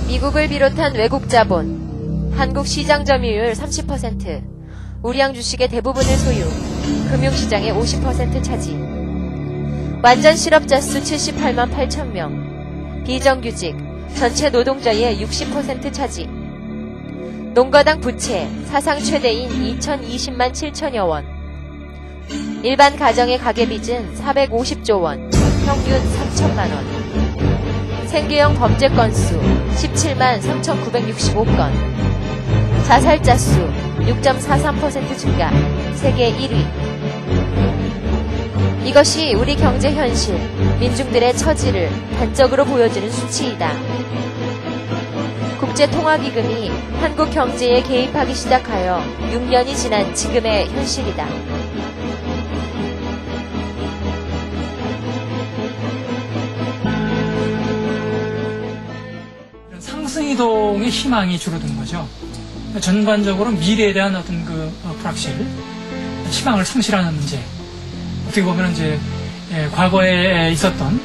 미국을 비롯한 외국 자본, 한국 시장 점유율 30%, 우량 주식의 대부분을 소유, 금융시장의 50% 차지. 완전 실업자 수 78만 8천 명, 비정규직, 전체 노동자의 60% 차지. 농가당 부채 사상 최대인 2,020만 7천여 원. 일반 가정의 가계빚은 450조 원, 평균 3천만 원. 생계형 범죄 건수 17만 3,965건. 자살자 수 6.43% 증가, 세계 1위. 이것이 우리 경제 현실, 민중들의 처지를 단적으로 보여주는 수치이다. 국제통화기금이 한국 경제에 개입하기 시작하여 6년이 지난 지금의 현실이다. 상승이동의 희망이 줄어든 거죠. 전반적으로 미래에 대한 어떤 불확실, 희망을 상실하는 문제. 어떻게 보면 이제 과거에 있었던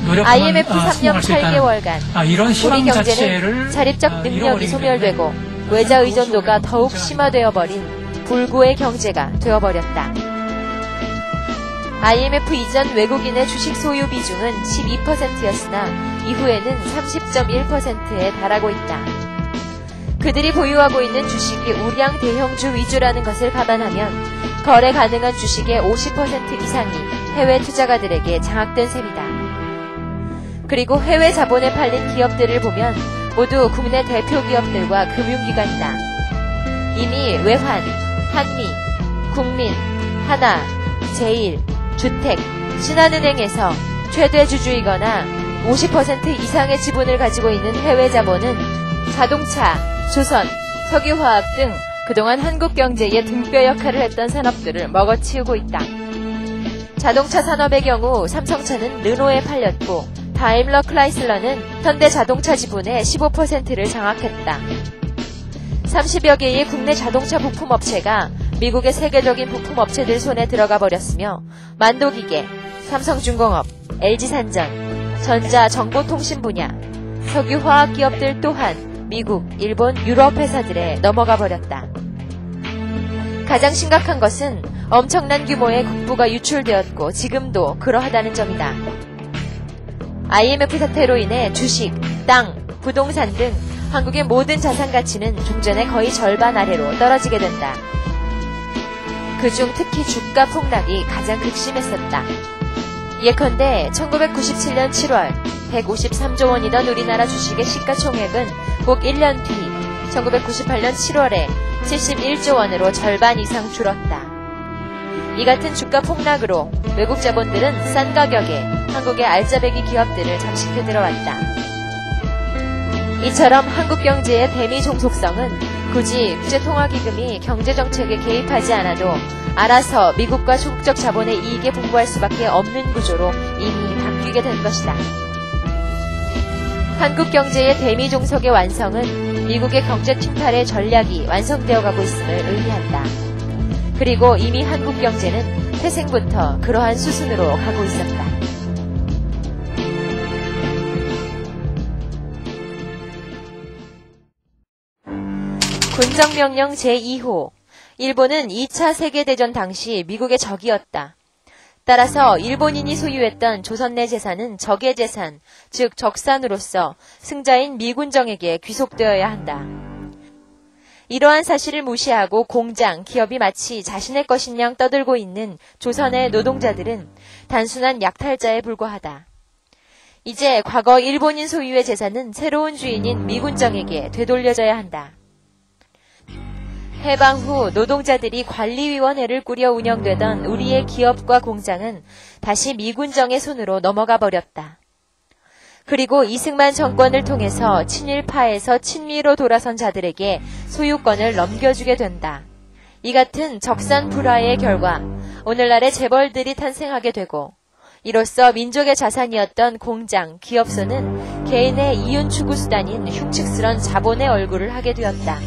노력만 IMF 3년 8개월간 이런 희망 우리 경제는 자체를 자립적 능력이 소멸되고 외자 의존도가 더욱 심화되어버린 불구의 경제가 되어버렸다. IMF 이전 외국인의 주식 소유 비중은 12%였으나 이후에는 30.1%에 달하고 있다. 그들이 보유하고 있는 주식이 우량 대형주 위주라는 것을 감안하면 거래 가능한 주식의 50% 이상이 해외 투자가들에게 장악된 셈이다. 그리고 해외 자본에 팔린 기업들을 보면 모두 국내 대표 기업들과 금융기관이다. 이미 외환, 한미, 국민, 하나, 제일, 주택, 신한은행에서 최대 주주이거나 50% 이상의 지분을 가지고 있는 해외 자본은 자동차, 조선, 석유화학 등 그동안 한국 경제의 등뼈 역할을 했던 산업들을 먹어치우고 있다. 자동차 산업의 경우 삼성차는 르노에 팔렸고 다임러 클라이슬러는 현대자동차 지분의 15%를 장악했다. 30여 개의 국내 자동차 부품업체가 미국의 세계적인 부품업체들 손에 들어가 버렸으며 만도기계, 삼성중공업, LG산전, 전자정보통신 분야, 석유화학 기업들 또한 미국, 일본, 유럽 회사들에 넘어가 버렸다. 가장 심각한 것은 엄청난 규모의 국부가 유출되었고 지금도 그러하다는 점이다. IMF 사태로 인해 주식, 땅, 부동산 등 한국의 모든 자산 가치는 종전의 거의 절반 아래로 떨어지게 된다. 그중 특히 주가 폭락이 가장 극심했었다. 예컨대 1997년 7월 153조 원이던 우리나라 주식의 시가총액은 꼭 1년 뒤 1998년 7월에 71조 원으로 절반 이상 줄었다. 이 같은 주가 폭락으로 외국 자본들은 싼 가격에 한국의 알짜배기 기업들을 잠식해 들어왔다. 이처럼 한국 경제의 대미 종속성은 굳이 국제통화기금이 경제정책에 개입하지 않아도 알아서 미국과 조국적 자본의 이익에 분부할 수밖에 없는 구조로 이미 바뀌게 된 것이다. 한국 경제의 대미 종속의 완성은 미국의 경제 침탈의 전략이 완성되어 가고 있음을 의미한다. 그리고 이미 한국 경제는 태생부터 그러한 수순으로 가고 있었다. 군정명령 제2호. 일본은 2차 세계대전 당시 미국의 적이었다. 따라서 일본인이 소유했던 조선 내 재산은 적의 재산, 즉 적산으로서 승자인 미군정에게 귀속되어야 한다. 이러한 사실을 무시하고 공장, 기업이 마치 자신의 것인 양 떠들고 있는 조선의 노동자들은 단순한 약탈자에 불과하다. 이제 과거 일본인 소유의 재산은 새로운 주인인 미군정에게 되돌려져야 한다. 해방 후 노동자들이 관리위원회를 꾸려 운영되던 우리의 기업과 공장은 다시 미군정의 손으로 넘어가 버렸다. 그리고 이승만 정권을 통해서 친일파에서 친미로 돌아선 자들에게 소유권을 넘겨주게 된다. 이 같은 적산 불화의 결과 오늘날의 재벌들이 탄생하게 되고 이로써 민족의 자산이었던 공장, 기업소는 개인의 이윤 추구 수단인 흉측스런 자본의 얼굴을 하게 되었다.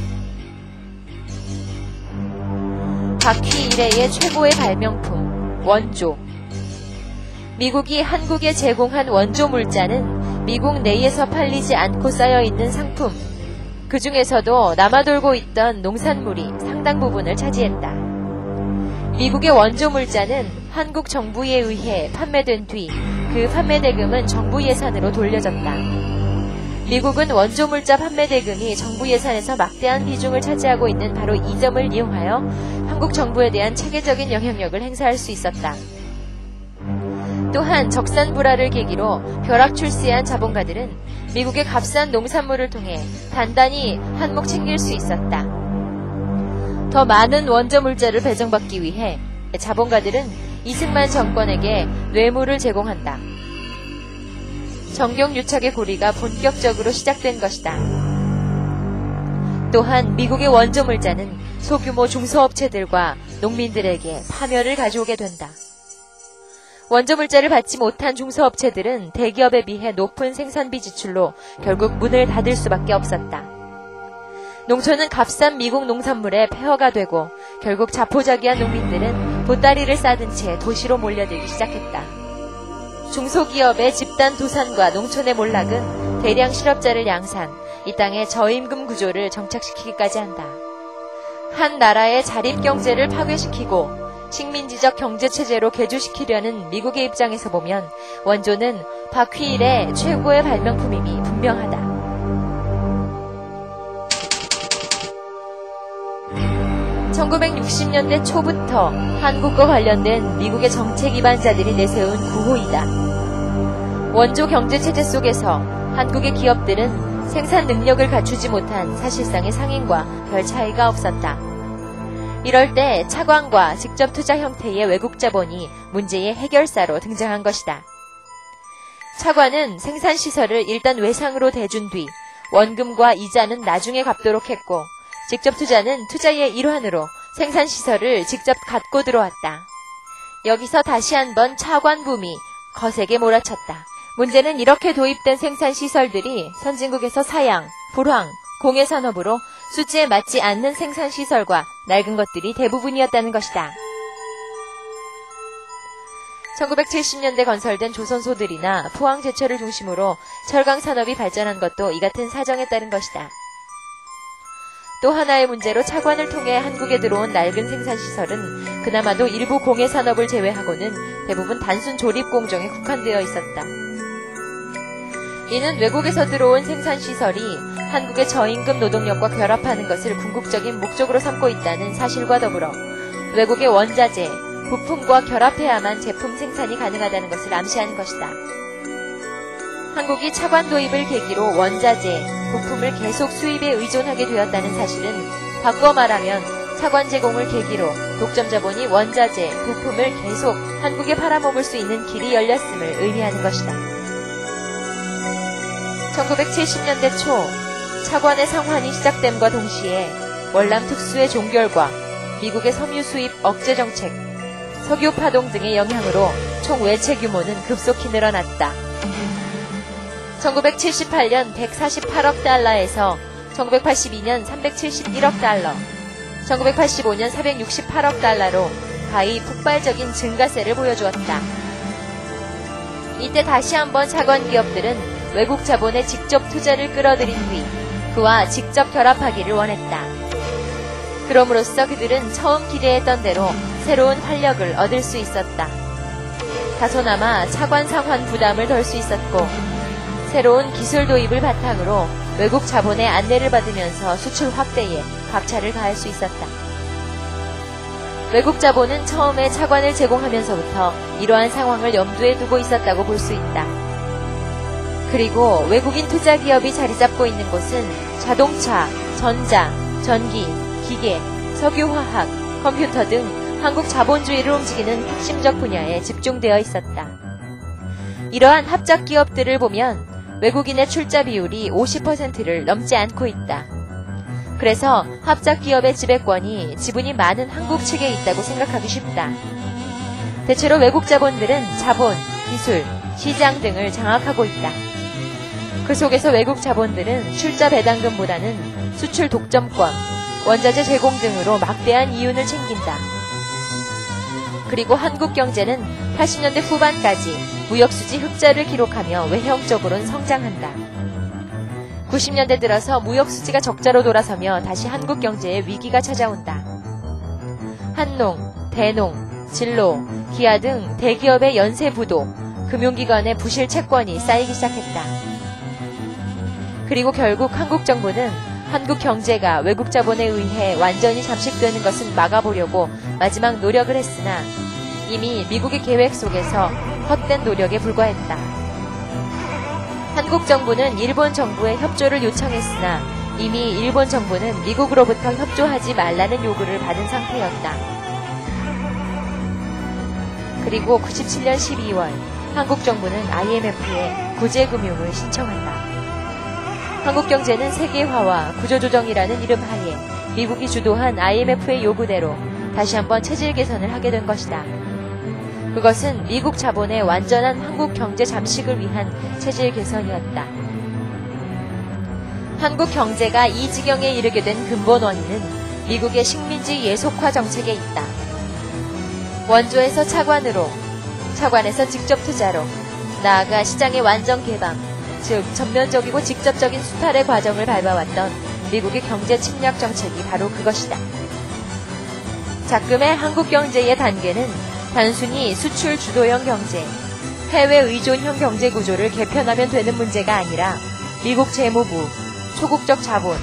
바퀴 이래의 최고의 발명품, 원조. 미국이 한국에 제공한 원조 물자는 미국 내에서 팔리지 않고 쌓여있는 상품, 그 중에서도 남아돌고 있던 농산물이 상당 부분을 차지했다. 미국의 원조 물자는 한국 정부에 의해 판매된 뒤 그 판매 대금은 정부 예산으로 돌려졌다. 미국은 원조 물자 판매 대금이 정부 예산에서 막대한 비중을 차지하고 있는 바로 이 점을 이용하여 한국 정부에 대한 체계적인 영향력을 행사할 수 있었다. 또한 적산 불화를 계기로 벼락 출세한 자본가들은 미국의 값싼 농산물을 통해 단단히 한몫 챙길 수 있었다. 더 많은 원조 물자를 배정받기 위해 자본가들은 이승만 정권에게 뇌물을 제공한다. 정경유착의 고리가 본격적으로 시작된 것이다. 또한 미국의 원조 물자는 소규모 중소업체들과 농민들에게 파멸을 가져오게 된다. 원조 물자를 받지 못한 중소업체들은 대기업에 비해 높은 생산비 지출로 결국 문을 닫을 수밖에 없었다. 농촌은 값싼 미국 농산물에 폐허가 되고 결국 자포자기한 농민들은 보따리를 싸든 채 도시로 몰려들기 시작했다. 중소기업의 집단 도산과 농촌의 몰락은 대량 실업자를 양산, 이 땅의 저임금 구조를 정착시키기까지 한다. 한 나라의 자립경제를 파괴시키고 식민지적 경제체제로 개조시키려는 미국의 입장에서 보면 원조는 바퀴일의 최고의 발명품임이 분명하다. 1960년대 초부터 한국과 관련된 미국의 정책 기반자들이 내세운 구호이다. 원조 경제체제 속에서 한국의 기업들은 생산 능력을 갖추지 못한 사실상의 상인과 별 차이가 없었다. 이럴 때 차관과 직접 투자 형태의 외국 자본이 문제의 해결사로 등장한 것이다. 차관은 생산시설을 일단 외상으로 대준 뒤 원금과 이자는 나중에 갚도록 했고, 직접 투자는 투자의 일환으로 생산시설을 직접 갖고 들어왔다. 여기서 다시 한번 차관붐이 거세게 몰아쳤다. 문제는 이렇게 도입된 생산시설들이 선진국에서 사양, 불황, 공해산업으로 수지에 맞지 않는 생산시설과 낡은 것들이 대부분이었다는 것이다. 1970년대 건설된 조선소들이나 포항제철을 중심으로 철강산업이 발전한 것도 이 같은 사정에 따른 것이다. 또 하나의 문제로 차관을 통해 한국에 들어온 낡은 생산시설은 그나마도 일부 공해산업을 제외하고는 대부분 단순 조립공정에 국한되어 있었다. 이는 외국에서 들어온 생산시설이 한국의 저임금 노동력과 결합하는 것을 궁극적인 목적으로 삼고 있다는 사실과 더불어 외국의 원자재, 부품과 결합해야만 제품 생산이 가능하다는 것을 암시하는 것이다. 한국이 차관 도입을 계기로 원자재, 부품을 계속 수입에 의존하게 되었다는 사실은 바꿔 말하면 차관 제공을 계기로 독점 자본이 원자재, 부품을 계속 한국에 팔아먹을 수 있는 길이 열렸음을 의미하는 것이다. 1970년대 초 차관의 상환이 시작됨과 동시에 월남 특수의 종결과 미국의 섬유 수입 억제 정책, 석유 파동 등의 영향으로 총 외채 규모는 급속히 늘어났다. 1978년 148억 달러에서 1982년 371억 달러, 1985년 468억 달러로 가히 폭발적인 증가세를 보여주었다. 이때 다시 한번 차관 기업들은 외국 자본의 직접 투자를 끌어들인 뒤 그와 직접 결합하기를 원했다. 그럼으로써 그들은 처음 기대했던 대로 새로운 활력을 얻을 수 있었다. 다소나마 차관 상환 부담을 덜 수 있었고, 새로운 기술 도입을 바탕으로 외국 자본의 안내를 받으면서 수출 확대에 박차를 가할 수 있었다. 외국 자본은 처음에 차관을 제공하면서부터 이러한 상황을 염두에 두고 있었다고 볼 수 있다. 그리고 외국인 투자 기업이 자리 잡고 있는 곳은 자동차, 전자, 전기, 기계, 석유화학, 컴퓨터 등 한국 자본주의를 움직이는 핵심적 분야에 집중되어 있었다. 이러한 합작 기업들을 보면 외국인의 출자 비율이 50%를 넘지 않고 있다. 그래서 합작 기업의 지배권이 지분이 많은 한국 측에 있다고 생각하기 쉽다. 대체로 외국 자본들은 자본, 기술, 시장 등을 장악하고 있다. 그 속에서 외국 자본들은 출자 배당금보다는 수출 독점권, 원자재 제공 등으로 막대한 이윤을 챙긴다. 그리고 한국 경제는 80년대 후반까지 무역수지 흑자를 기록하며 외형적으로는 성장한다. 90년대 들어서 무역수지가 적자로 돌아서며 다시 한국 경제에 위기가 찾아온다. 한농, 대농, 진로, 기아 등 대기업의 연쇄 부도, 금융기관의 부실 채권이 쌓이기 시작했다. 그리고 결국 한국 정부는 한국 경제가 외국 자본에 의해 완전히 잠식되는 것을 막아보려고 마지막 노력을 했으나 이미 미국의 계획 속에서 헛된 노력에 불과했다. 한국 정부는 일본 정부의 협조를 요청했으나 이미 일본 정부는 미국으로부터 협조하지 말라는 요구를 받은 상태였다. 그리고 97년 12월 한국 정부는 IMF에 구제금융을 신청한다. 한국 경제는 세계화와 구조조정이라는 이름 하에 미국이 주도한 IMF의 요구대로 다시 한번 체질 개선을 하게 된 것이다. 그것은 미국 자본의 완전한 한국 경제 잠식을 위한 체질 개선이었다. 한국 경제가 이 지경에 이르게 된 근본 원인은 미국의 식민지 예속화 정책에 있다. 원조에서 차관으로, 차관에서 직접 투자로, 나아가 시장의 완전 개방, 즉 전면적이고 직접적인 수탈의 과정을 밟아왔던 미국의 경제 침략 정책이 바로 그것이다. 작금의 한국 경제의 단계는 단순히 수출 주도형 경제, 해외 의존형 경제 구조를 개편하면 되는 문제가 아니라 미국 재무부, 초국적 자본,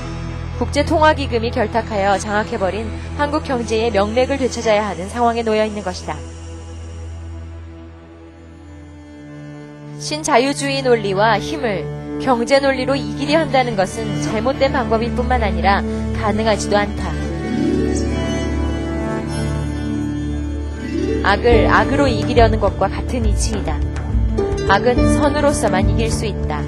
국제통화기금이 결탁하여 장악해버린 한국 경제의 명맥을 되찾아야 하는 상황에 놓여 있는 것이다. 신자유주의 논리와 힘을 경제 논리로 이기려 한다는 것은 잘못된 방법일 뿐만 아니라 가능하지도 않다. 악을 악으로 이기려는 것과 같은 이치이다. 악은 선으로서만 이길 수 있다.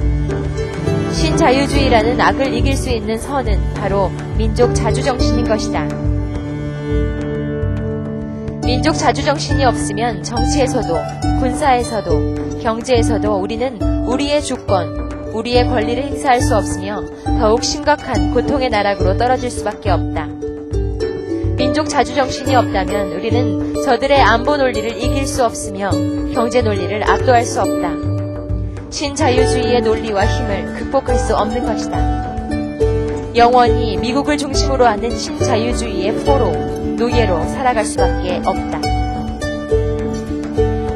신자유주의라는 악을 이길 수 있는 선은 바로 민족 자주정신인 것이다. 민족 자주정신이 없으면 정치에서도, 군사에서도, 경제에서도 우리는 우리의 주권, 우리의 권리를 행사할 수 없으며 더욱 심각한 고통의 나락으로 떨어질 수밖에 없다. 민족 자주정신이 없다면 우리는 저들의 안보 논리를 이길 수 없으며 경제 논리를 압도할 수 없다. 신자유주의의 논리와 힘을 극복할 수 없는 것이다. 영원히 미국을 중심으로 하는 신자유주의의 포로, 노예로 살아갈 수밖에 없다.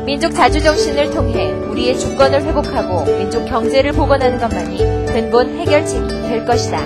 민족 자주정신을 통해 우리의 주권을 회복하고 민족 경제를 복원하는 것만이 근본 해결책이 될 것이다.